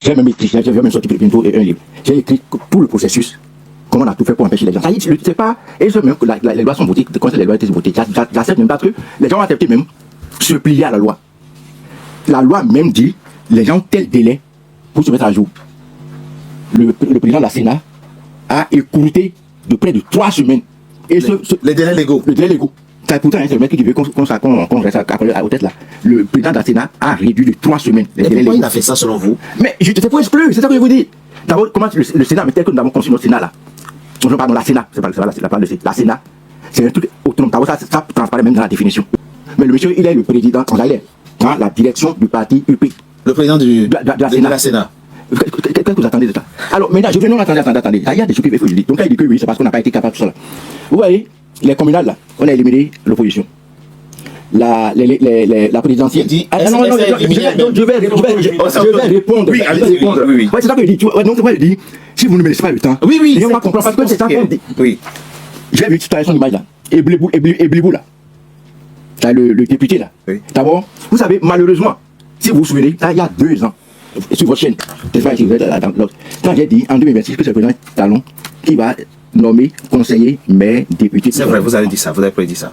J'ai même écrit, j'ai même sorti bientôt un livre. J'ai écrit tout le processus, comment on a tout fait pour empêcher les gens. Ça y est, je ne sais pas, et je même que les lois sont votées, quand les lois ont été votées, j'accepte même pas que les gens ont accepté même se plier à la loi. La loi même dit, les gens ont tel délai pour se mettre à jour. Le président de la Sénat a écourté de près de 3 semaines. Et les délais légaux. Le délai légaux. Pourtant, c'est le mec qui veut qu'on reste à tête là. Le président de la Sénat a réduit de 3 semaines. Et pourquoi il a fait ça selon vous? Mais je te fais pas exclure, c'est ça que je vous dis. D'abord, comment le Sénat, mais tel que nous avons conçu notre Sénat là. Pardon, la Sénat, c'est pas la Sénat, c'est un truc autonome. D'abord, ça transparaît même dans la définition. Mais le monsieur, il est le président, il est dans la direction du parti UP. Le président de la Sénat. Qu'est-ce que vous attendez de ça? Alors, maintenant, je vais non, attendez. Il y a des choses qu'il faut que je dis. Donc, quand il dit que oui, c'est parce qu'on n'a pas été capable de tout ça là. Vous voyez, les communales là, on a éliminé l'opposition. La présidentielle. Je vais répondre. Oui, allez-y. Oui. Ouais, c'est ça que je dis. Donc, c'est moi, je dis, si vous ne me laissez pas le temps. Oui. Et on va comprendre parce que c'est ça qu'on dit. Oui. J'ai vu toute son image là. Et Blibou là. C'est le député là. Oui. D'abord, vous savez, malheureusement, si vous vous souvenez, il y a 2 ans, sur votre chaîne, c'est pas ici, vous êtes là, quand j'ai dit en 2026 que c'est le président Talon qui va nommer conseiller, maire, député. C'est vrai, vous avez dit ça, vous avez prédit ça.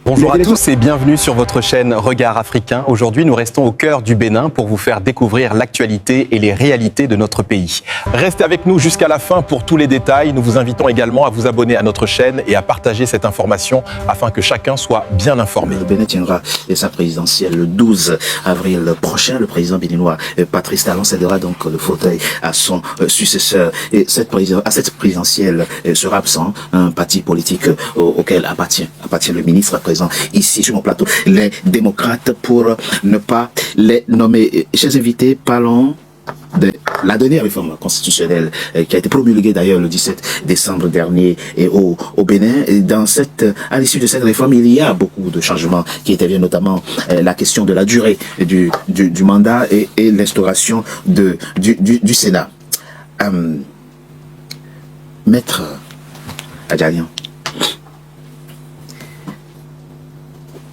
Bonjour à tous et bienvenue sur votre chaîne Regard Africain. Aujourd'hui, nous restons au cœur du Bénin pour vous faire découvrir l'actualité et les réalités de notre pays. Restez avec nous jusqu'à la fin pour tous les détails. Nous vous invitons également à vous abonner à notre chaîne et à partager cette information afin que chacun soit bien informé. Le Bénin tiendra sa présidentielle le 12 avril prochain. Le président béninois Patrice Talon cédera donc le fauteuil à son successeur. Et à cette présidentielle sera absent un parti politique auquel appartient le ministre présent ici sur mon plateau, les démocrates, pour ne pas les nommer. Chers invités, parlons de la dernière réforme constitutionnelle qui a été promulguée d'ailleurs le 17 décembre dernier et au Bénin. Et à l'issue de cette réforme, il y a beaucoup de changements qui interviennent, notamment la question de la durée du mandat et l'instauration du Sénat. Maître Adjalian,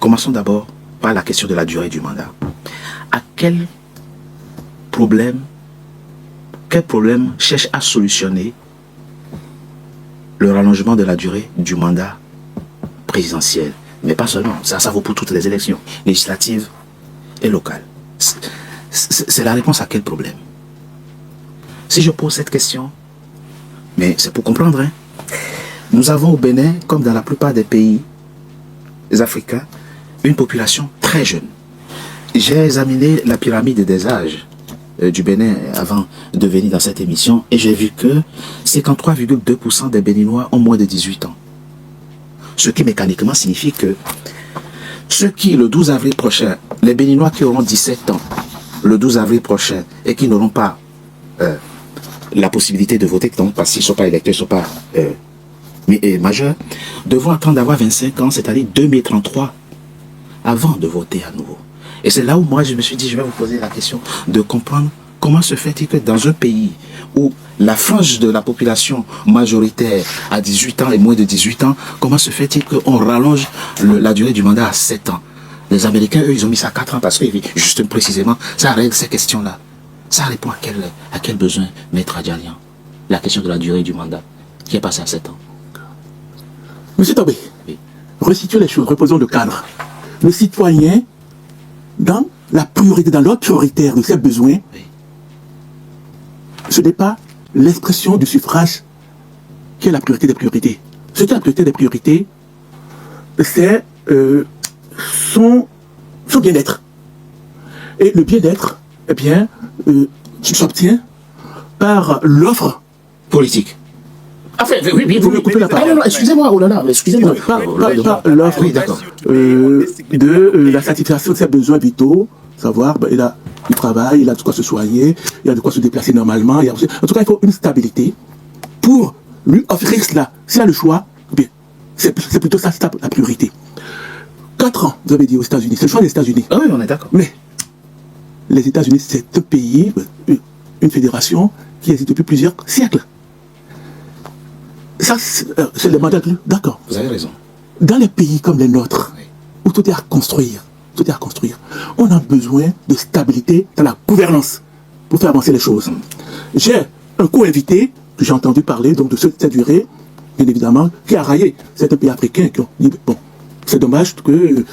commençons d'abord par la question de la durée du mandat. À quel problème cherche à solutionner le rallongement de la durée du mandat présidentiel? Mais pas seulement, ça vaut pour toutes les élections, législatives et locales. C'est la réponse à quel problème? Si je pose cette question, mais c'est pour comprendre, hein, nous avons au Bénin, comme dans la plupart des pays africains, une population très jeune. J'ai examiné la pyramide des âges du Bénin avant de venir dans cette émission et j'ai vu que 53,2% des Béninois ont moins de 18 ans. Ce qui mécaniquement signifie que ceux qui, le 12 avril prochain, les Béninois qui auront 17 ans, le 12 avril prochain, et qui n'auront pas la possibilité de voter, donc parce qu'ils ne sont pas électeurs, ils ne sont pas majeurs, devront attendre d'avoir 25 ans, c'est-à-dire 2033, avant de voter à nouveau. Et c'est là où moi je me suis dit, je vais vous poser la question de comprendre comment se fait-il que dans un pays où la frange de la population majoritaire a 18 ans et moins de 18 ans, comment se fait-il qu'on rallonge la durée du mandat à 7 ans? Les Américains, eux, ils ont mis ça à 4 ans parce que, justement, précisément, ça règle ces questions-là. Ça répond à quel besoin, Maître Adjalian? La question de la durée du mandat qui est passée à 7 ans. Monsieur Tobé, oui. Resituons les choses, reposons le cadre. Le citoyen, dans la priorité, dans l'ordre prioritaire de ses besoins, oui, ce n'est pas l'expression du suffrage qui est la priorité des priorités. Ce qui est la priorité des priorités, c'est son bien-être. Et le bien-être, eh bien, s'obtient par l'offre politique. Enfin, oui, vous me coupez la parole. Excusez-moi, oh là là, excusez-moi. Par l'offre de la satisfaction de ses besoins vitaux, savoir, il a du travail, il a de quoi se soigner, il a de quoi se déplacer normalement. En tout cas, il faut une stabilité pour lui offrir cela. S'il a le choix, bien, c'est plutôt ça la priorité. 4 ans, vous avez dit aux États-Unis, c'est le choix des États-Unis. Ah oui, on est d'accord. Mais les États-Unis, c'est un pays, une fédération qui existe depuis plusieurs siècles. Ça, c'est le mandat. D'accord. Vous avez raison. Dans les pays comme les nôtres, oui, où tout est à construire, on a besoin de stabilité dans la gouvernance. pour faire avancer les choses. J'ai un co-invité que j'ai entendu parler donc de cette durée, bien évidemment, qui a raillé certains pays africains qui ont dit bon, c'est dommage que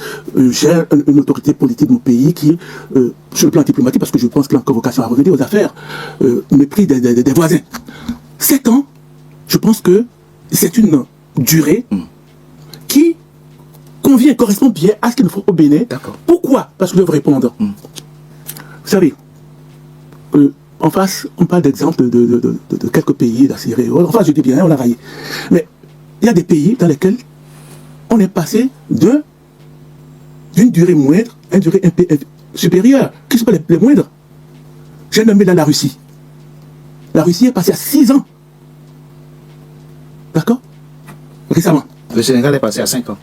j'ai une autorité politique de mon pays qui, sur le plan diplomatique, parce que je pense qu'il a encore vocation à revenir aux affaires, mépris des voisins. 7 ans, je pense que c'est une durée qui convient, correspond bien à ce qu'il nous faut au Bénin. Pourquoi? Parce que je vais vous répondre. Vous savez, en face, on parle d'exemples de quelques pays, la Syrie. Enfin, je dis bien, on a raillé. Mais il y a des pays dans lesquels on est passé d'une durée moindre à une durée supérieure. Qui sont les moindres? J'ai nommé dans la Russie. La Russie est passée à 6 ans. D'accord? Récemment. Le Sénégal est passé à 5 ans.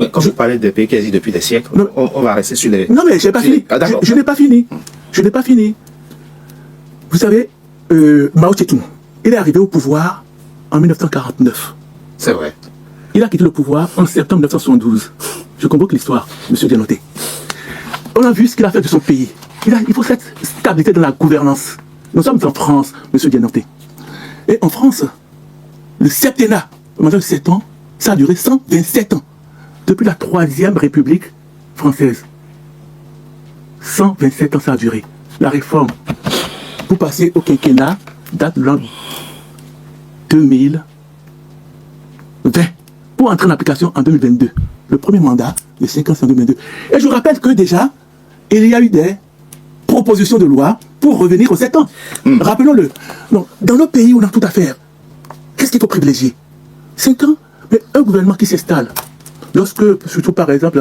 Mais quand je parlais de pays qui existent depuis des siècles, on va rester sur les... Non, mais je n'ai pas fini. Ah, je n'ai pas fini. Je n'ai pas fini. Vous savez, Mao Tse-tung, il est arrivé au pouvoir en 1949. C'est vrai. Il a quitté le pouvoir en septembre 1972. Je convoque l'histoire, M. Dianoté. On a vu ce qu'il a fait de son pays. Il faut cette stabilité dans la gouvernance. Nous sommes en France, M. Dianoté. Et en France, le septennat, pendant 7 ans, ça a duré 127 ans. Depuis la 3e République française. 127 ans ça a duré. La réforme, pour passer au quinquennat, date de l'an 2020. Pour entrer en application en 2022. Le premier mandat de 5 ans, c'est en 2022. Et je vous rappelle que déjà, il y a eu des propositions de loi pour revenir aux 7 ans. Rappelons-le. Donc, dans nos pays où on a tout à faire, qu'est-ce qu'il faut privilégier? 5 ans, mais un gouvernement qui s'installe, lorsque, surtout par exemple,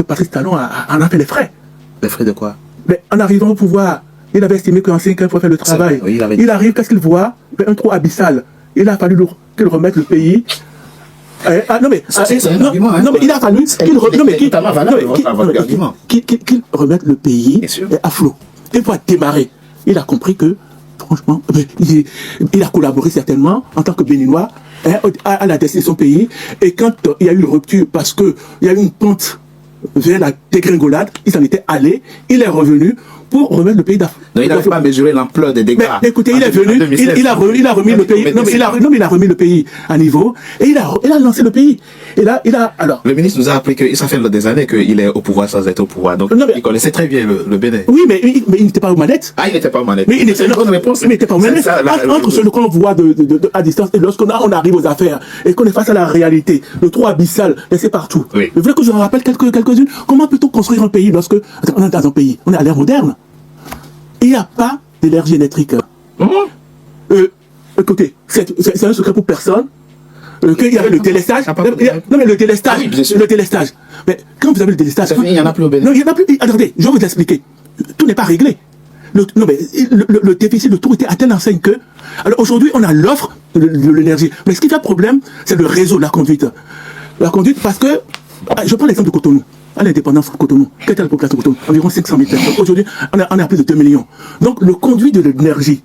Patrice Talon en a fait les frais. Les frais de quoi? Mais en arrivant au pouvoir, il avait estimé qu'en 5 ans, il faut faire le travail. Oui, il arrive, qu'est-ce qu'il voit? Un trou abyssal. Il a fallu qu'il remette le pays. Non mais il a fallu qu'il remette le pays à flot. Et pour démarrer, il a compris que, franchement, il a collaboré certainement en tant que Béninois à la destinée de son pays. Et quand il y a eu une rupture, parce qu'il y a eu une pente vers la dégringolade, il s'en était allé, il est revenu pour remettre le pays d'Afrique. Non, il n'avait pas mesuré l'ampleur des dégâts. Mais écoutez, il est venu, il a remis le pays. Non, mais il a remis le pays à niveau et il a lancé le pays. Et là, alors. Le ministre nous a appris que ça fait des années qu'il est au pouvoir sans être au pouvoir. Donc, il connaissait très bien le Bénin. Oui, mais il n'était pas aux manettes. Ah, il n'était pas aux manettes. Mais il n'était pas aux manettes. Entre ce qu'on voit à distance et lorsqu'on arrive aux affaires et qu'on est face à la réalité, le trou abyssal laissé partout. Oui. Vous voulez que je vous rappelle quelques-unes? Comment peut-on construire un pays lorsque on est dans un pays? On est à l'ère moderne. Il n'y a pas d'énergie électrique. Écoutez, c'est un secret pour personne. Qu'il y avait le délestage. Non, mais le délestage. Ah oui, le délestage. Mais quand vous avez le délestage. Il n'y en a plus au Bénin. Non, il n'y en a plus. Attendez, je vais vous expliquer. Tout n'est pas réglé. Le déficit de tout était à telle enseigne que. Alors aujourd'hui, on a l'offre de l'énergie. Mais ce qui fait problème, c'est le réseau, la conduite. La conduite, parce que. Je prends l'exemple de Cotonou. À l'indépendance de Cotonou, quelle était la population de Cotonou? Environ 500 000 personnes. Aujourd'hui, on est à plus de 2 millions. Donc, le conduit de l'énergie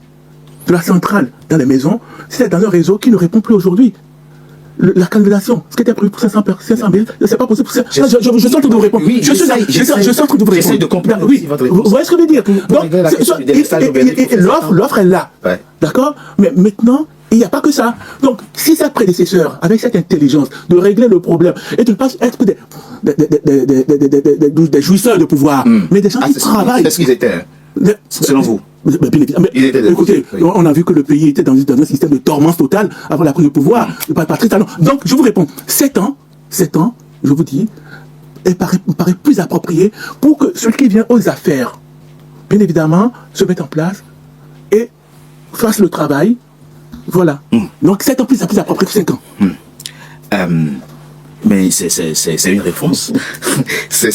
de la centrale dans les maisons, c'est dans un réseau qui ne répond plus aujourd'hui. La canalisation, ce qui était prévu pour 500 000, c'est pas possible. Je suis en train de vous répondre. Oui, je suis en train de vous répondre. J'essaie de comprendre. Oui, vous voyez ce que je veux dire? Donc, l'offre est là. Ouais. D'accord? Mais maintenant, il n'y a pas que ça. Donc, si ses prédécesseurs, avec cette intelligence de régler le problème, et de ne pas être des jouisseurs de pouvoir, mais des gens qui travaillent. Est-ce qu'ils étaient, selon vous? Écoutez, on a vu que le pays était dans un système de dormance totale avant la prise de pouvoir par Patrice Talon. Donc, je vous réponds, 7 ans, je vous dis, me paraît plus approprié pour que celui qui vient aux affaires, bien évidemment, se mette en place et fasse le travail. Voilà. Donc 7 ans plus approprié que 5 ans. Mais c'est une réponse. C'est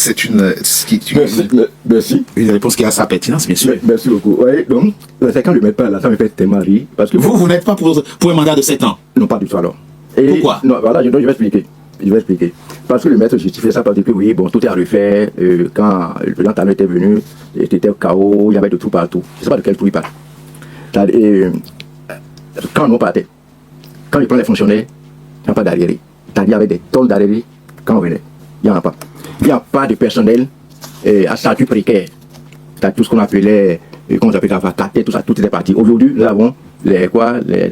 Merci. Une réponse qui a sa pertinence, bien sûr. Merci beaucoup. Oui, donc, c'est quand je ne mets pas là, ça me fait tellement rire. Parce que Vous n'êtes pas pour un mandat de 7 ans? Non, pas du tout alors. Pourquoi? Non, voilà, je vais expliquer. Parce que le maître justifiait ça par dire que oui, bon, tout est à refaire. Quand le président Talon était venu, il était au chaos, il y avait de tout partout. Je ne sais pas de quel tout il parle. Quand on partait, quand il prend les fonctionnaires, il n'y a pas d'arriéré. C'est-à-dire, il y avait des tonnes d'arriérés quand on venait. Il n'y a pas. Il n'y a pas de personnel à statut précaire. C'est tout ce qu'on appelait comment on appelle ça, tout ça, tout était parti. Aujourd'hui, nous avons les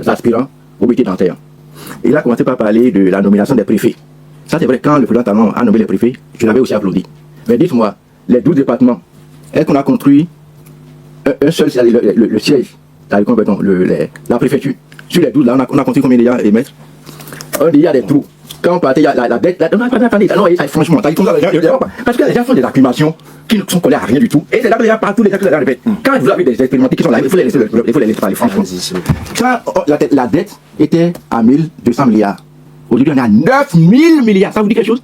aspirants au métier dentaire. Il a commencé par parler de la nomination des préfets. Ça, c'est vrai, quand le président Talon a nommé les préfets, je l'avais aussi applaudi. Mais dites-moi, les 12 départements, est-ce qu'on a construit un seul, c'est-à-dire le siège, c'est-à-dire la préfecture? Sur les 12, là, on a construit combien de mètres? On dit, il y a des trous. Quand on partait, il y a la dette. Non, franchement, parce que les gens font des acclimations qui ne sont collées à rien du tout. Et c'est là que les gens partout, les gens répètent. Quand vous avez des expérimentés qui sont là, il faut les laisser parler, franchement. Quand la dette était à 1200 milliards, aujourd'hui on est à 9000 milliards. Ça vous dit quelque chose?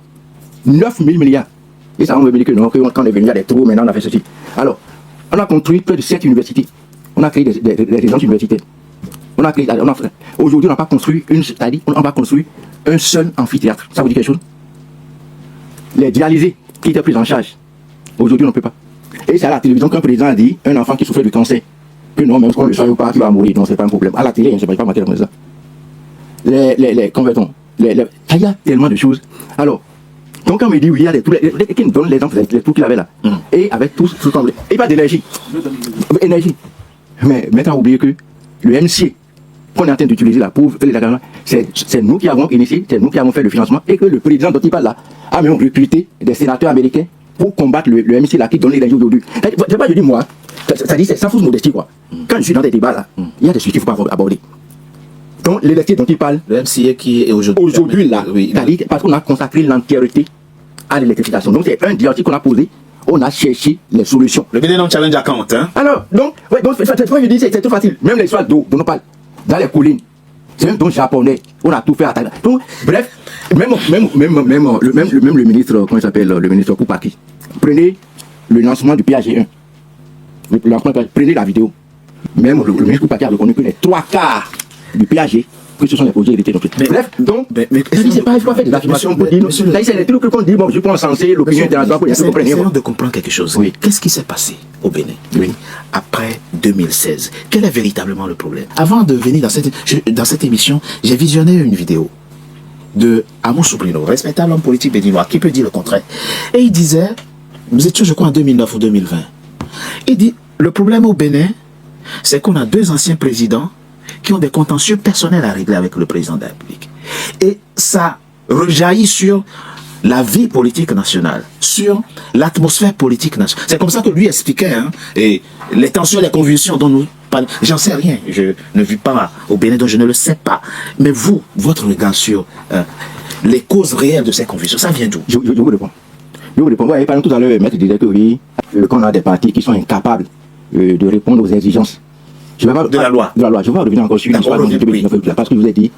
9000 milliards. Et ça, on veut dire que non, quand on est venu, il y a des trous, maintenant on a fait ceci. Alors, on a construit près de 7 universités. On a créé des résidences universitaires. Aujourd'hui, on n'a pas construit on va construire un seul amphithéâtre. Ça vous dit quelque chose? Les dialysés qui étaient pris en charge. Aujourd'hui, on ne peut pas. Et c'est à la télévision qu'un président a dit, un enfant qui souffrait du cancer, que non, même si on ne le savait pas, qu'il va mourir. Non, c'est pas un problème. À la télé, je ne sais pas mentir comme ça. Les convertons. Il y a tellement de choses. Alors, donc on me dit, oui, il y a des trous, qui nous donnent l'exemple des trous qu'il avait là. Et avec tout ce qu'on voulait. Et pas d'énergie. Énergie. Mais maintenant, oubliez que le MCA, qu'on est en train d'utiliser là pour faire les agréments, c'est nous qui avons initié, c'est nous qui avons fait le financement, et que le président dont il parle là a même recruté des sénateurs américains pour combattre le MCA là qui donne l'énergie aujourd'hui. C'est pas je dis moi, ça dit c'est sans fausse modestie quoi. Quand je suis dans des débats là, il y a des sujets qu'il ne faut pas aborder. Donc l'électricité dont il parle, le MCA qui est aujourd'hui là, oui, c'est-à-dire parce qu'on a consacré l'entièreté à l'électrification. Donc c'est un diagnostic qu'on a posé, on a cherché les solutions. Le Bénin challenge à compte, hein? Alors, donc c'est tout facile. Même les sols d'eau dont on parle, dans les collines, c'est un don japonais. On a tout fait à Thaïlande. Donc, bref, même le ministre, comment il s'appelle, le ministre Koupaki, prenez le lancement du PAG1. Prenez la vidéo. Même le ministre Koupaki a reconnu que les 3/4 du PAG, que ce sont les projets hérités. Bref, donc, c'est pas, il faut faire des affirmations pour dire, c'est les trucs qu'on dit, bon, je pense censer l'opinion internationale pour essayer de comprendre quelque chose. Oui. Qu'est-ce qui s'est passé au Bénin après 2016? Quel est véritablement le problème? Avant de venir dans cette émission, j'ai visionné une vidéo de Amos Soubrino, respectable homme politique béninois, qui peut dire le contraire. Et il disait, nous étions je crois en 2009 ou 2020, il dit, le problème au Bénin, c'est qu'on a 2 anciens présidents qui ont des contentieux personnels à régler avec le président de la République. Et ça rejaillit sur la vie politique nationale, sur l'atmosphère politique nationale. C'est comme ça que lui expliquait, hein, et les tensions, les convulsions dont nous parlons. J'en sais rien, je ne vis pas au Bénin, donc je ne le sais pas. Mais vous, votre regard sur les causes réelles de ces convulsions, ça vient d'où? Je vous réponds. Ouais, par exemple, tout à l'heure, maître disait que oui, qu'on a des partis qui sont incapables de répondre aux exigences. De la loi. Je vais revenir encore sur l'histoire de 2019, parce que je vous ai dit,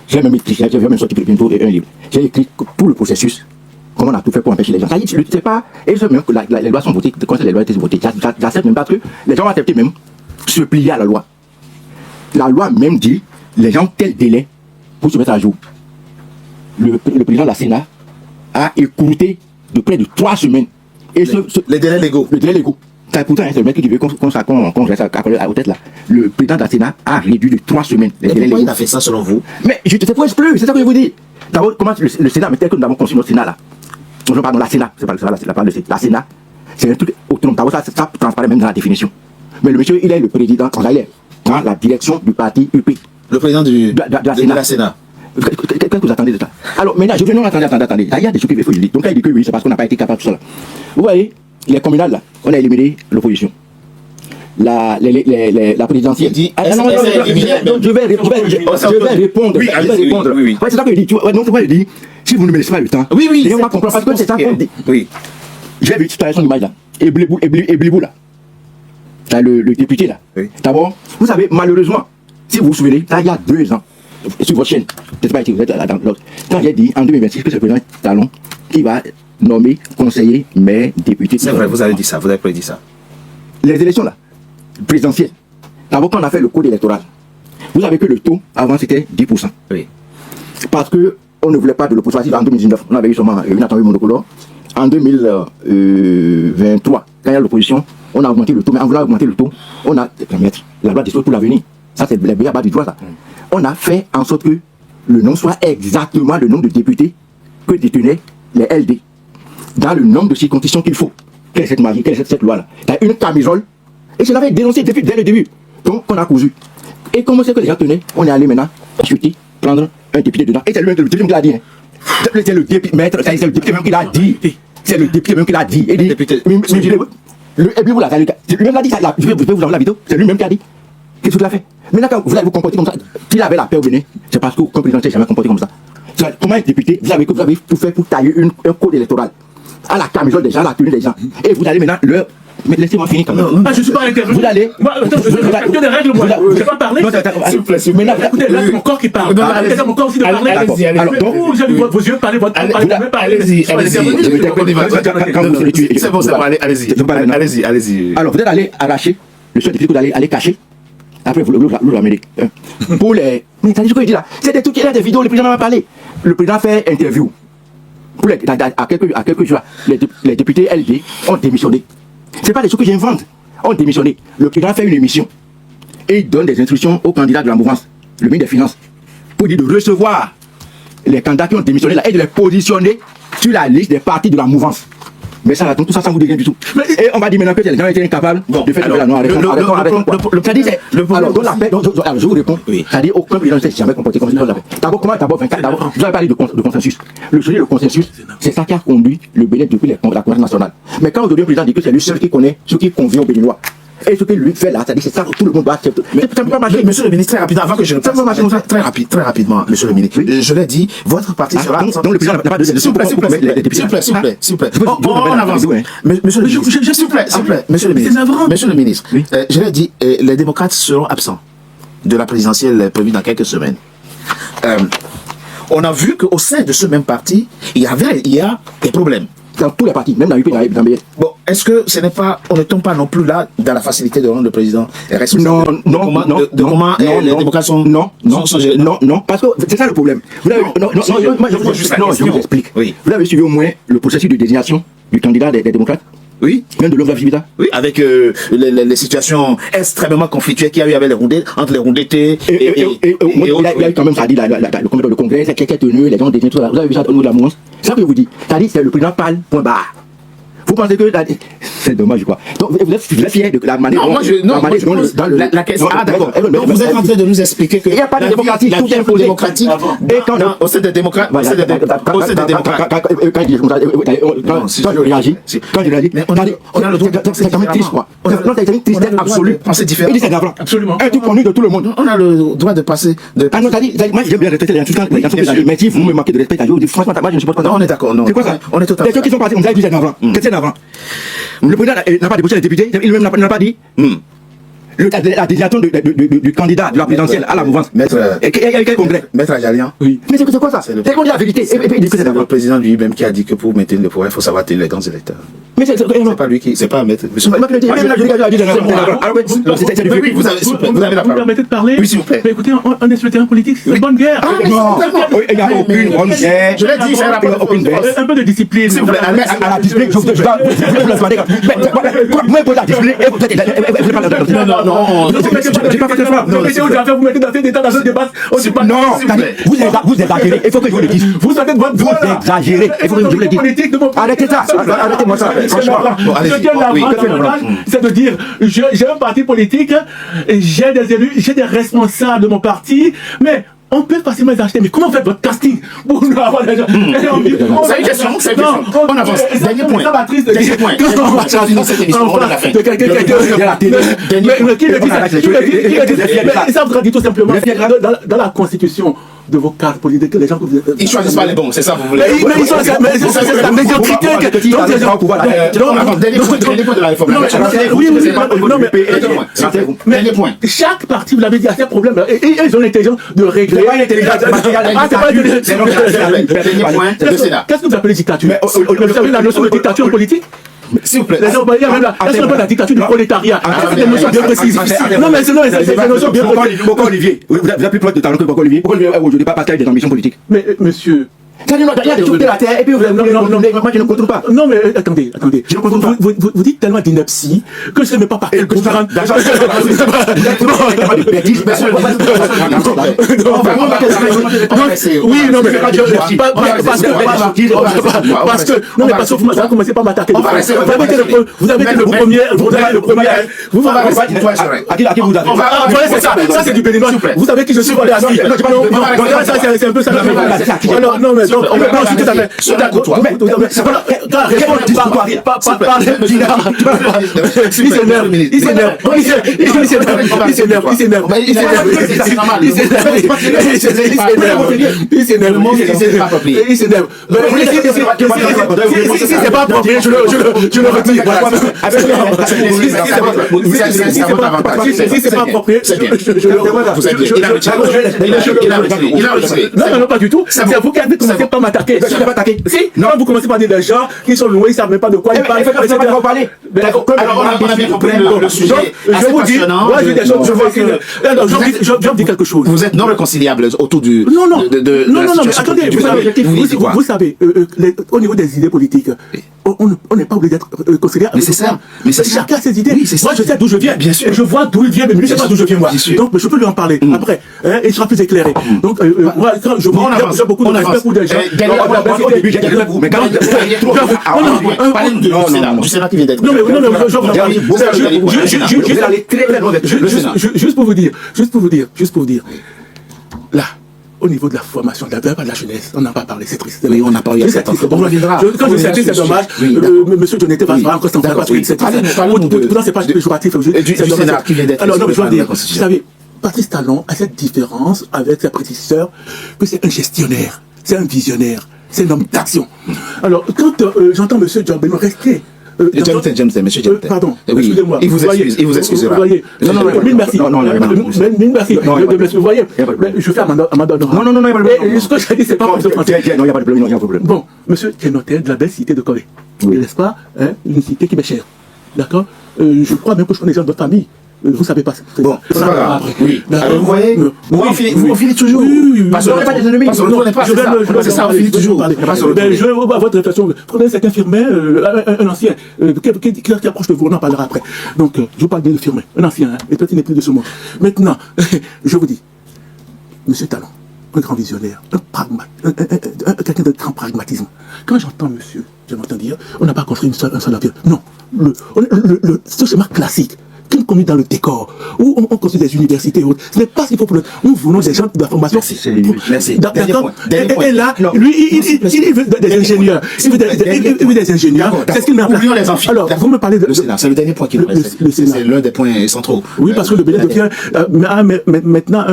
j'ai même sorti bientôt un livre. J'ai écrit tout le processus, comment on a tout fait pour empêcher les gens. Ça y est, c'est pas, et c'est même que les lois sont votées, quand les lois étaient votées, j'accepte même parce que les gens ont accepté même se plier à la loi. La loi même dit, les gens ont tel délai pour se mettre à jour. Le président de la Sénat a écouté de près de 3 semaines. Et les délais légaux. Le délai légaux. Pourtant, c'est le mec qui veut qu'on reste à tête là. Le président de la Sénat a réduit de 3 semaines. Mais pourquoi il a fait ça selon vous? Mais je te sais pas plus, c'est ça que je vous dis. D'abord, comment le Sénat, mais tel que nous avons construit notre Sénat là. Non, pardon, la Sénat, c'est pas la parole de la Sénat. C'est un truc autonome. D'abord, ça transparaît même dans la définition. Mais le monsieur, il est le président, il est dans la direction du parti UP. Le président de la Sénat. Qu'est-ce que vous attendez de ça? Alors, maintenant, je veux non, attendez. Il y a des choses qu'il faut dire. Donc, là, il dit que oui, c'est parce qu'on n'a pas été capable de tout ça. Vous voyez, les communales, là, on a éliminé l'opposition. La présidentielle. Je vais répondre. Oui. C'est ça que je dis. Non, c'est pas je dis. Si vous ne me laissez pas le temps. Oui. Et on va comprendre. Parce que c'est ça qu'on dit. Oui. Je vais vite son image là. Et Blibou là. Le député là. D'abord, vous savez, malheureusement, si vous vous souvenez, ça il y a 2 ans, sur votre chaîne, je ne sais pas si vous êtes là dans l'autre, quand j'ai dit en 2026 que c'est le président Talon qui va nommer conseiller, maire, député. C'est vrai, vous avez dit ça, vous avez prédit ça. Les élections là, présidentielles, d'abord quand on a fait le code électoral, vous savez que le taux avant c'était 10%. Oui. Parce qu'on ne voulait pas de l'opposition. En 2019, on avait eu seulement une attendue monocolore. En 2023, quand il y a l'opposition, on a augmenté le taux, mais en voulant augmenter le taux, on a permettre la loi des choses pour l'avenir. Ça, c'est les bas du droit, ça. On a fait en sorte que le nom soit exactement le nombre de députés que détenaient les LD. Dans le nombre de circonscriptions qu'il faut. Quelle est cette magie, quelle est cette loi-là? Il y a une camisole Et je l'avais dénoncé dès le début. Donc, on a cousu. Et comment c'est que les gens tenaient? On est allé maintenant, chuter, prendre un député dedans. Et c'est le député même qui l'a dit. Hein. C'est le député, maître, c'est le député même qui l'a dit. C'est le député même qui l'a dit. Et dit, et puis vous l'avez dit. Lui-même l'a dit, je vais vous envoyer la vidéo. C'est lui-même qui a dit. Qu'est-ce qu'il a fait? Maintenant, quand vous allez vous comporter comme ça, s'il avait la paix au Bénin, c'est parce que comme président, il ne s'est jamais comporté comme ça. Comment un député, vous avez tout fait pour tailler un code électoral à la camisole des gens, à la tenue des gens. Et vous allez maintenant leur. Mais laissez-moi finir quand même. Ah, je ne suis pas intervenu. Vous allez. Je des règles, moi. Je ne vais pas parler. S'il vous plaît, s'il vous plaît. Écoutez, là, c'est mon corps qui parle. C'est mon corps aussi de parler. Allez-y. Alors, vous avez vos yeux parler, votre corps parler. Allez-y. C'est bon, ça va aller. Allez-y. Alors, vous êtes allé arracher le seul député que vous allez aller cacher. Après, vous l'amenez. Pour les. Mais t'as dit ce que je dis là. C'est des trucs, il y a des vidéos, le président m'a parlé. Le président fait interview. Pour à quelques jours, les députés LD ont démissionné. Ce n'est pas des choses que j'invente. Ont démissionné. Le président fait une émission et il donne des instructions aux candidats de la mouvance, le ministre des Finances, pour dire de recevoir les candidats qui ont démissionné là et de les positionner sur la liste des partis de la mouvance. Mais ça, donc tout ça, ça vous dit rien du tout. Et on va dire maintenant que les gens étaient incapables de faire la noire. Alors, dans la paix, je vous réponds. C'est-à-dire, aucun président ne s'est jamais comporté comme ça. D'abord, vous avez parlé de consensus. Le sujet de consensus, c'est ça qui a conduit le Bénin depuis la conférence nationale. Mais quand aujourd'hui, le président dit que c'est lui seul qui connaît ce qui convient aux Béninois, et ce que lui fait là, c'est-à-dire c'est ça que tout le monde doit accepter. Monsieur le ministre, très rapidement, avant que je ne passe, très rapidement, monsieur le ministre, je l'ai dit, votre parti sera... Donc le président n'a pas de... S'il vous plaît. On avance. Monsieur le ministre, je l'ai dit, les démocrates seront absents de la présidentielle prévue dans quelques semaines. On a vu qu'au sein de ce même parti, il y a des problèmes. Dans tous les partis, même dans l'UP, dans BN. Bon, est-ce que ce n'est pas, on ne tombe pas non plus là dans la facilité de rendre le président responsable de comment les démocrates sont gérés? Non, parce que c'est ça le problème. Vous avez, je vous explique. Oui. Vous avez suivi au moins le processus de désignation du candidat des démocrates? Oui. Même de l'Ovla Vivita? Oui, avec les situations extrêmement conflictuelles qu'il y a eu avec entre les Roundétés et il y a eu quand même, ça a dit, le congrès, qui est tenu, les gens désignés, tout ça. Vous avez vu ça au niveau de la mouvance? C'est ça que je vous dis. Ça dit, c'est le président parle, point barre. Vous pensez que c'est dommage, quoi. Donc, vous êtes fier de la manière. La question. Ah, d'accord. Donc, vous êtes en train de nous expliquer que. Il n'y a pas de démocratie. Tout est imposé démocratique. Et quand au sein des démocrates. Quand je réagis, on a le droit. C'est quand même triste, quoi. Non, c'est une tristesse absolue. C'est différent. Et c'est navrant. Absolument. Un truc connu de tout le monde. On a le droit de passer. Ah non, moi j'aime bien respecter les gens. Mais si vous me manquez de respect, franchement, moi je ne supporte pas. Non, on est d'accord. C'est quoi ça? On est totalement. Les gens qui sont partis, on vous a dit c'est navrant. C'est navrant. Le président n'a pas débauché les députés, il-même n'a pas dit. La désignation du candidat de la présidentielle à la mouvance. Quel congrès? Maître Ajalian. Oui. Mais c'est quoi ça? C'est qu'on dit la vérité. C'est le président lui-même qui a dit que pour maintenir le pouvoir, il faut savoir tenir les grands électeurs. Mais c'est pas lui qui. C'est pas Maître. Oui, vous avez la parole. Vous me permettez de parler? Oui, s'il vous plaît. Mais écoutez, on est sur le terrain politique, c'est une bonne guerre. Non, il n'y a aucune bonne guerre. Je l'ai dit, c'est aucune baisse. Un peu de discipline. S'il vous plaît, À la discipline, je vous laisse parler. Moi, vous la discipline et vous parlez de non. J'ai pas fait de frappe. Vous mettez dans cet état, dans ce débat. Non, vous exagérez. Il faut que je vous le dise. Vous savez de votre Vous exagérez. Il faut que je vous le dise. Arrêtez ça. Arrêtez-moi ça. C'est de dire, j'ai un parti politique, j'ai des élus, j'ai des responsables de mon parti, mais on peut facilement les acheter. Mais comment faites votre casting pour nous avoir des gens? C'est une question. On avance. Dernier point. On va changer cette émission. On a la fin. Mais ça voudrait dire tout simplement, dans la constitution de vos cartes politiques, les gens que vous êtes... Ils choisissent pas les bons, c'est ça vous voulez? Mais ils sont c'est la médiocrité. Dernier point de la réforme. Dernier point. Chaque parti, vous l'avez dit, a ses problèmes. Et ils ont l'intelligence de régler. C'est pas une Dernier point, le Sénat. Qu'est-ce que vous appelez dictature? Vous savez la notion de dictature politique? S'il vous plaît. Il y a même la dictature du prolétariat. C'est des notions bien précises. Non, mais c'est des notions bien précises. Pourquoi Olivier? Vous êtes plus proche de talent que pourquoi Olivier? Pourquoi Olivier aujourd'hui pas parce qu'il a des ambitions politiques? Mais monsieur, Ça dit, non, il y a des trucs de la terre, et puis vous moi je ne contrôle pas. Non, mais attendez. Je ne comprends pas. Vous dites tellement d'ineptie que ce n'est pas par quel gouvernement. Oui, non, mais parce que vous avez commencé par m'attaquer. Vous avez été le premier. À qui vous avez? Ça c'est du béninois. Vous savez qui je suis. Ça c'est un peu ça. Alors non, mais je suis tout à fait. Il s'énerve. Si c'est pas approprié, je le retire. Si c'est pas approprié, je le retire. Non, pas du tout. C'est vous qui avez commencé par m'attaquer. Je ne vais pas attaquer. Si, non, vous commencez par dire des gens qui sont loin, ils ne savent même pas de quoi ils parlent. Alors, on a bien compris le sujet. Je vous dis, moi, je dis des choses. Je dis quelque chose. Vous êtes non réconciliables autour du. Non, mais attendez, vous savez, au niveau des idées politiques, on n'est pas obligé d'être réconciliable. Mais c'est ça. Chacun a ses idées. Oui, moi, je sais d'où je viens. Bien sûr. Je vois d'où il vient, mais lui, je ne sais pas d'où je viens, moi. Donc, je peux lui en parler après. Il sera plus éclairé. Donc, moi, quand je vois beaucoup de respect pour des gens. Du Sénat qui vient d'être. Non, mais juste pour vous dire, là, au niveau de la formation, de la jeunesse, on n'a pas parlé, c'est triste. Oui, on n'a pas eu assez de temps. On reviendra. Quand je sais que c'est dommage, monsieur Jonathan va encore s'en faire parce que c'est triste. Pourtant, c'est pas péjoratif. Du Sénat qui vient d'être. Alors, non, mais je veux dire, vous savez, Patrice Talon a cette différence avec ses prédécesseurs que c'est un gestionnaire, c'est un visionnaire, c'est un homme d'action. Alors, quand j'entends monsieur Djambé rester. Monsieur James. Pardon, oui, excusez-moi. Il vous excusera. Vous voyez, mille merci. Mille merci. Vous voyez, je fais Amanda. Non, ce que j'ai dit, c'est pas comme ça. Non, il n'y a pas de problème. Bon, monsieur qui est notaire de la belle cité de Corée. N'est-ce pas? Une cité qui m'est chère. D'accord? Je crois même que je connais des gens de votre famille. Vous savez pas. Bon, c'est pas grave. Oui. Alors, vous voyez, vous finissez toujours. Pas sur le pas des ennemis. C'est ça, on finit toujours. Je vois votre réflexion. Prenez cet infirmier, un ancien, qui approche de vous, on en parlera après. Donc, je vous parle bien d'infirmier, un ancien, et peut-être il n'est plus de ce monde. Maintenant, je vous dis, monsieur Talon, un grand visionnaire, quelqu'un de grand pragmatisme. Quand j'entends monsieur, j'entends dire, on n'a pas construit un seul avion. Non, ce schéma classique qui conduit dans le décor, où on construit des universités et autres. Ce n'est pas ce qu'il faut pour nous voulons des gens de la formation. Merci. D'accord. Et là, lui, il veut des ingénieurs. Il veut des ingénieurs. C'est ce qu'il met en place. Oublions les amphis. Alors, vous me parlez de... Le Sénat, c'est le dernier point qui nous reste. C'est l'un des points centraux. Oui, parce que le Bénin devient maintenant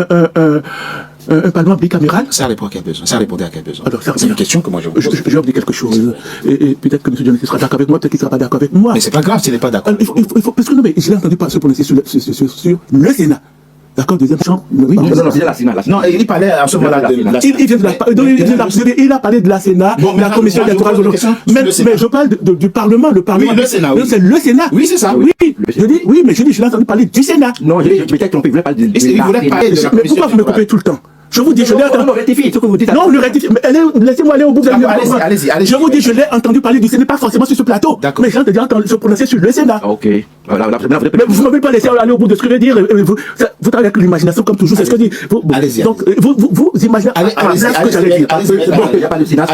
un parlement bicaméral. Ça répond à quel besoin? Ça répondait à quel besoin? Alors, c'est une question que moi je vous pose. Je vais vous dire quelque chose. Et peut-être que M. Jonathan sera d'accord avec moi, peut-être qu'il ne sera pas d'accord avec moi. Mais c'est pas grave s'il n'est pas d'accord. Il faut, parce que non, mais je l'ai entendu se prononcer sur le Sénat. D'accord, deuxième chambre. Oui, non, c'est la Sénat. Non, il parlait à ce moment-là de la Sénat. Il a parlé de la Sénat, de la commission électorale. Mais je parle du Parlement, le Parlement. Oui, le Sénat. C'est le Sénat. Oui, c'est ça. Oui, je dis, oui, mais je l'ai entendu parler du Sénat. Non, peut-être qu'on voulait parler de la Sénat. Mais pourquoi vous me coupez tout le temps? Je vous dis, je l'ai entendu. Non, rectifie ce que vous dites. Non, le rectifie. Laissez-moi aller au bout de la Allez-y. Je vous dis, je l'ai entendu parler du Sénat, pas forcément sur ce plateau. D'accord. Mais j'ai entendu se prononcer sur le Sénat. Ok. Mais vous ne m'avez pas laissé aller au bout de ce que je veux dire. Vous travaillez avec l'imagination comme toujours, c'est ce que je dis. Allez-y. Donc, vous imaginez à la place que j'allais dire. Il n'y a pas de Sénat.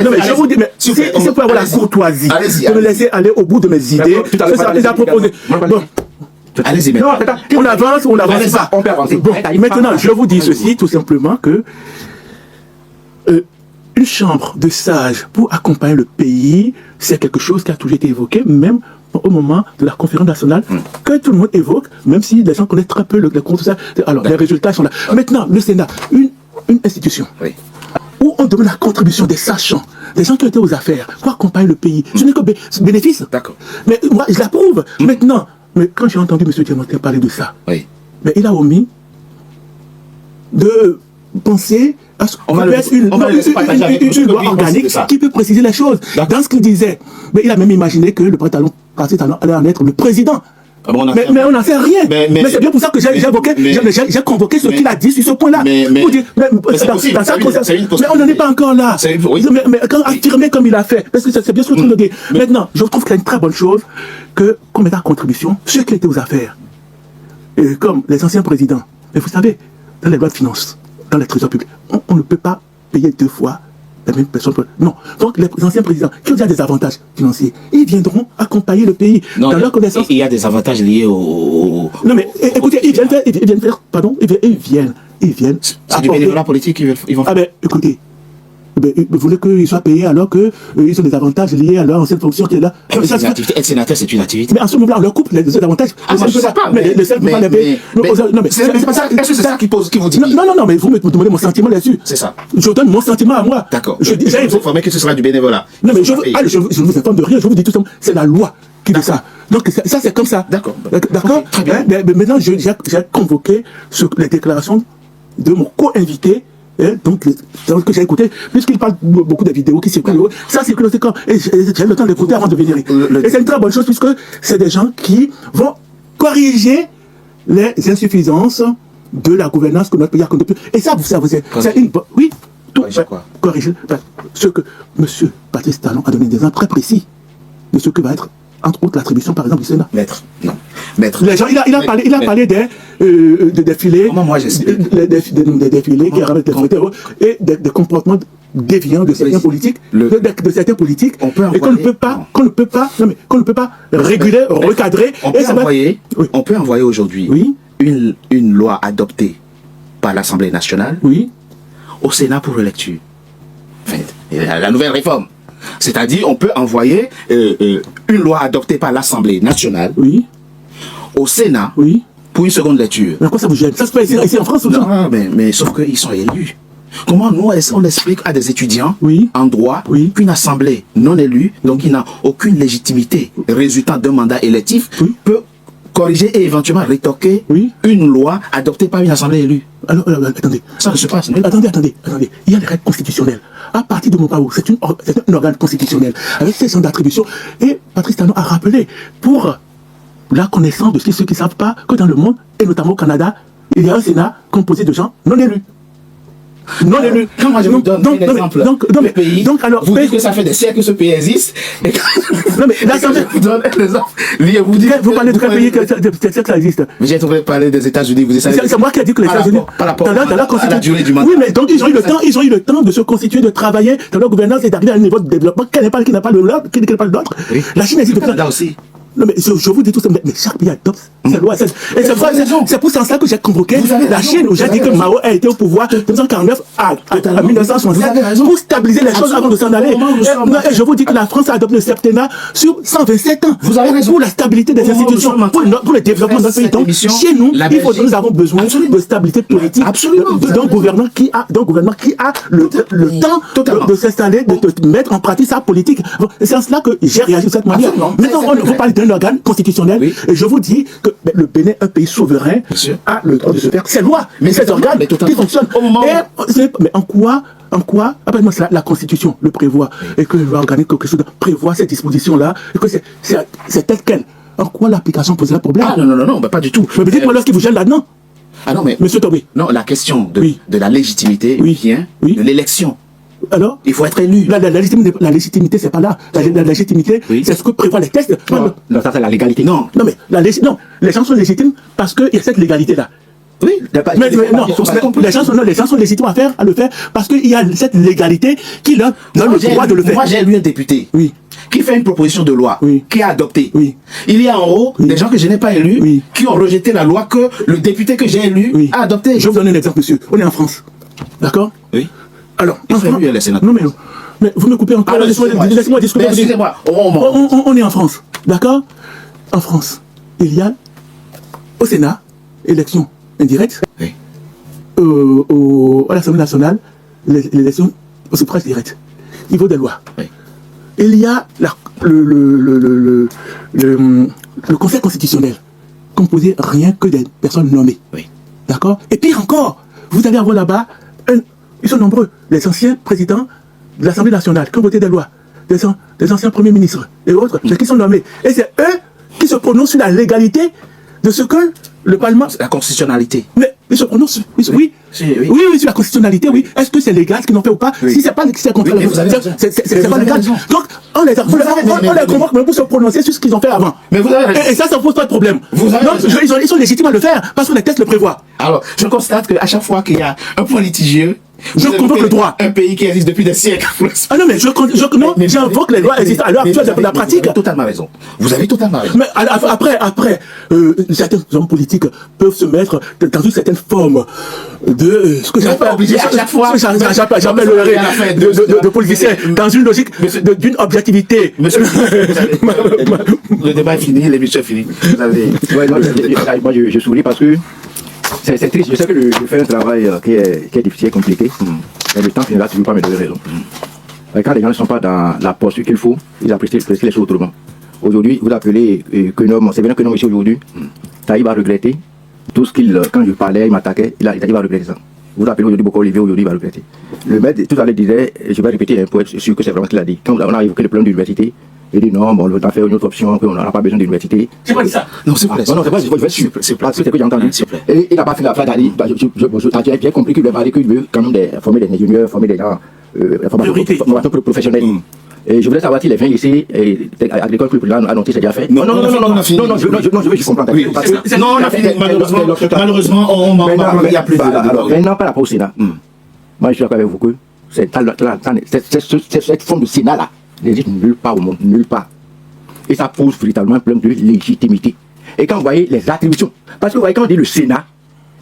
Non, mais je vous dis, mais si vous pouvez avoir la courtoisie de me laisser aller au bout de mes idées, c'est ça que j'ai proposé. Bon. Allez-y, non, on avance ou on n'avance pas. On peut avancer. Bon, maintenant, je vous dis ceci, tout simplement que une chambre de sages pour accompagner le pays, c'est quelque chose qui a toujours été évoqué, même au moment de la conférence nationale, que tout le monde évoque, même si les gens connaissent très peu le compte, tout ça. Alors, les résultats sont là. Maintenant, le Sénat, une institution. Oui. Où on demande la contribution des sachants, des gens qui ont été aux affaires, pour accompagner le pays. Ce n'est que bénéfice. D'accord. Mais moi, je l'approuve. Maintenant, mais quand j'ai entendu M. Diamantin parler de ça, oui. Mais il a omis de penser à ce qu'on peut être une loi organique qui peut préciser les choses. Dans ce qu'il disait, mais il a même imaginé que le Patrice Talon allait en être le président. Ah bon, mais on n'en sait rien. Mais c'est bien pour ça que j'ai convoqué ce qu'il a dit sur ce point-là. Mais on n'en est pas encore là. Oui. Mais quand affirmer comme il a fait, parce que c'est bien ce que je veux dire. Maintenant, je trouve qu'il y a une très bonne chose que, comme étant contribution, ceux qui étaient aux affaires, comme les anciens présidents, et vous savez, dans les lois de finances, dans les trésors publics, on ne peut pas payer 2 fois la même personne. Non. Donc, les anciens présidents qui ont déjà des avantages financiers, ils viendront accompagner le pays dans leur connaissance. Il y a des avantages liés au... Non, mais écoutez, ils viennent faire, pardon, ils viennent. C'est du bénévolat politique qu'ils vont faire. Ah ben, écoutez, vous voulez qu'ils soient payés alors qu'ils ont des avantages liés à leur ancienne fonction qui est là. Être sénateur, c'est une activité. Mais en ce moment-là, on leur coupe les avantages. Je sais pas. Mais est-ce que c'est ça qui vous dit? Non, mais vous me demandez mon sentiment là-dessus. C'est ça. Je donne mon sentiment à moi. D'accord. Je dis, vous informez que ce sera du bénévolat. Non, mais je ne vous informe de rien. Je vous dis tout simplement, c'est la loi qui dit ça. Donc ça, c'est comme ça. D'accord. D'accord. Très bien. Mais maintenant, j'ai convoqué les déclarations de mon co-invité. Donc que j'ai écouté, puisqu'il parle beaucoup de vidéos qui circulent, ça circule aussi quand, et j'ai le temps d'écouter avant de venir. Et c'est une très bonne chose, puisque c'est des gens qui vont corriger les insuffisances de la gouvernance que notre pays a connue. Et ça, c'est une bonne... Oui, tout corriger ce que M. Patrice Talon a donné des exemples très précis de ce que va être, entre autres, l'attribution, par exemple, du Sénat. Maître. Les gens, il a parlé des défilés, des défilés qui ramènent les frontières et des comportements déviants de certains politiques, de certains politiques, et qu'on ne peut pas réguler, recadrer. On peut envoyer aujourd'hui une loi adoptée par l'Assemblée nationale au Sénat pour relecture. Enfin, la nouvelle réforme. C'est-à-dire, on peut envoyer une loi adoptée par l'Assemblée nationale au Sénat pour une seconde lecture. Mais quoi ça vous gêne? Ça se fait ici en France ou non, mais sauf qu'ils sont élus. Comment nous, on explique à des étudiants en droit qu'une assemblée non élue, donc qui n'a aucune légitimité résultant d'un mandat électif, peut corriger et éventuellement rétorquer une loi adoptée par une assemblée élue? Alors, attendez. Ça ne se passe. Attendez. Il y a les règles constitutionnelles. À partir de mon où c'est un organe constitutionnel avec ses champs d'attribution. Et Patrice Talon a rappelé, pour la connaissance de ceux qui ne savent pas, que dans le monde, et notamment au Canada, il y a un Sénat composé de gens non élus. Non élus. Quand moi je vous donne un exemple, le pays, vous dites que ça fait des siècles que ce pays existe. Non mais l'Assemblée vous donne un exemple. Vous parlez de quel pays que ça existe? J'ai trouvé parler des États-Unis. C'est moi qui ai dit que les États-Unis. Par rapport à la durée du mandat. Oui, mais donc ils ont eu le temps de se constituer, de travailler dans leur gouvernance et d'arriver à un niveau de développement qui n'a pas le nôtre. La Chine existe là aussi. Non, mais je vous dis tout ça, mais chaque pays adopte sa loi. Et c'est pour ça que j'ai convoqué la Chine, où j'ai dit que Mao a été au pouvoir de 1949 à 1967 pour stabiliser les choses avant de s'en aller. Et je vous dis que la France a adopté le septennat sur 127 ans. Vous avez raison. Pour la stabilité des institutions, pour le développement de notre pays. Donc, chez nous, nous avons besoin de stabilité politique, d'un gouvernement qui a le temps de s'installer, de mettre en pratique sa politique. C'est en cela que j'ai réagi de cette manière. Maintenant, vous parlez d'un organe constitutionnel, et je vous dis que le Bénin, un pays souverain, a le droit de se faire ses lois, mais ces organes qui fonctionnent. Mais en quoi la Constitution le prévoit, et que l'organe quelque chose prévoit ces dispositions-là, et que c'est tel quel. En quoi l'application pose un problème? Ah non, pas du tout. Mais dites-moi lorsqu'il vous gêne là-dedans. Ah non, mais Monsieur Tobé. Non, la question de la légitimité vient de l'élection. Alors, il faut être élu. La légitimité, c'est pas là. La légitimité, c'est ce que prévoient les textes. Non, ça c'est la légalité. Non, mais les gens sont légitimes parce qu'il y a cette légalité-là. Oui, mais non, les gens sont légitimes à le faire parce qu'il y a cette légalité qui leur donne le droit de le faire. Moi, j'ai élu un député qui fait une proposition de loi, qui est adoptée. Il y a en haut des gens que je n'ai pas élus qui ont rejeté la loi que le député que j'ai élu a adoptée. Je vais vous donner un exemple, monsieur. On est en France. D'accord? Oui. Alors, non, mais vous me coupez encore. Laissez-moi discuter. Excusez-moi. On est en France. D'accord? En France, il y a au Sénat, élection indirecte. À l'Assemblée nationale, l'élection au suffrage direct. Niveau des lois. Il y a le Conseil constitutionnel, composé rien que des personnes nommées. D'accord? Et pire encore, vous allez avoir là-bas ils sont nombreux, les anciens présidents de l'Assemblée nationale qui ont voté des lois, des anciens premiers ministres et autres, qui sont nommés. Et c'est eux qui se prononce sur la légalité de ce que le Parlement... La constitutionnalité. Mais il se prononce, oui, sur la constitutionnalité, oui. Est-ce que c'est légal ce qu'ils ont fait ou pas? Si c'est pas c'est contre Oui, c'est pas légal. Donc, on les convoque même pour se prononcer sur ce qu'ils ont fait avant. Mais vous avez raison. Et ça pose pas de problème. Vous avez raison. Ils sont légitimes à le faire parce que les textes le prévoient. Alors, je constate qu'à chaque fois qu'il y a un point litigieux, Je convoque le droit. Un pays qui existe depuis des siècles. Ah non, mais j'invoque les lois existantes à l'heure actuelle de la pratique. Vous avez totalement raison. Vous avez totalement raison. Mais après, certains hommes politiques peuvent se mettre dans une certaine forme de ce que obligé à chaque fois. J'appelle de politiciens dans une logique d'une objectivité. Monsieur, le débat est fini, l'émission est finie. Vous avez... Moi, je souris parce que c'est triste. Je sais que je fais un travail qui est difficile et compliqué. Mais le temps finira toujours pas me donner raison. Quand les gens ne sont pas dans la posture qu'il faut, ils apprécient les choses autrement. Aujourd'hui, vous appelez Quenom, c'est bien que Quenom ici aujourd'hui, Taïb va regretter tout ce qu'il, quand je parlais, il m'attaquait, il va regretter ça. Vous appelez aujourd'hui beaucoup Olivier, aujourd'hui il va regretter. Le maître tout à l'heure disait, je vais répéter pour être sûr que c'est vraiment ce qu'il a dit. Quand on a évoqué le plan de l'université, il dit non, bon, on va faire une autre option, qu'on n'aura pas besoin d'université. C'est pas ça. Non, c'est pas ça. Non, c'est pas, je vais sûr. C'est ce que j'ai entendu. Et il n'a pas fait la phrase d'aller, j'ai bien compris qu'il veut parler, qu'il veut quand même former des ingénieurs, former des gens, formation professionnelle. Et je voudrais savoir si les 20 lycées à l'école plus a annoncé c'est déjà fait. Non, je comprends. Oui, non, on a fini. Malheureusement, il n'y a plus de. Alors, maintenant, par rapport au Sénat, moi je suis d'accord avec vous que cette forme de Sénat-là n'existe nulle part au monde, nulle part. Et ça pose véritablement un problème de légitimité. Et quand vous voyez les attributions, parce que vous voyez, quand on dit le Sénat,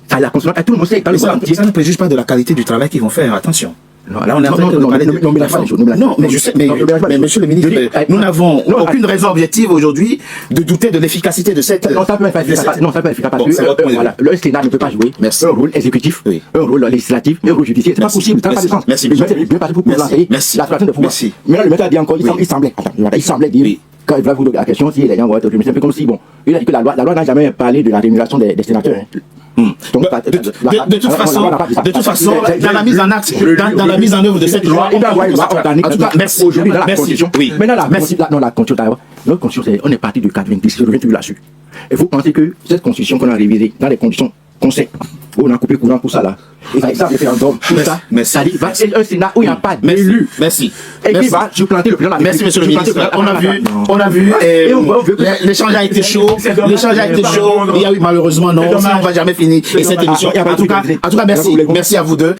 ça la consomme, tout le monde sait. Ça ne préjuge pas de la qualité du travail qu'ils vont faire, attention. Non, là, on est en train de parler de non, mais je sais, mais monsieur le ministre, nous n'avons aucune raison objective aujourd'hui de douter de l'efficacité de cette. Non, ça peut être efficace. Non, ça peut être efficace parce que voilà, le Sénat ne peut pas jouer un rôle exécutif, un rôle législatif, un rôle judiciaire. C'est pas possible, ça n'a pas de sens. Merci. Bien parti pour lancer la séparation de pouvoir. Maintenant, le maître a dit encore, il semblait dire, quand il va vous poser la question, si les gens vont être remis, c'est un peu comme si, bon, il a dit que la loi n'a jamais parlé de la rémunération des sénateurs. De toute façon, dans la mise en acte, dans la mise en œuvre de cette loi, on doit avoir une loi organique. Merci. Aujourd'hui, dans la Constitution. Maintenant, la Constitution, notre Constitution, on est parti de 90, je reviens toujours là-dessus. Et vous pensez que cette Constitution qu'on a révisée dans les conditions qu'on sait, où on a coupé courant pour ça là, et ça existe référendum, tout ça, ça dit, un Sénat où il n'y a pas d'élu. Merci. Et qui va supplanter le président de la Merci, monsieur le ministre. On a vu, l'échange a été chaud, il y a eu malheureusement, non, ça, on va jamais finir. Et cette émission, en tout cas, merci à vous deux.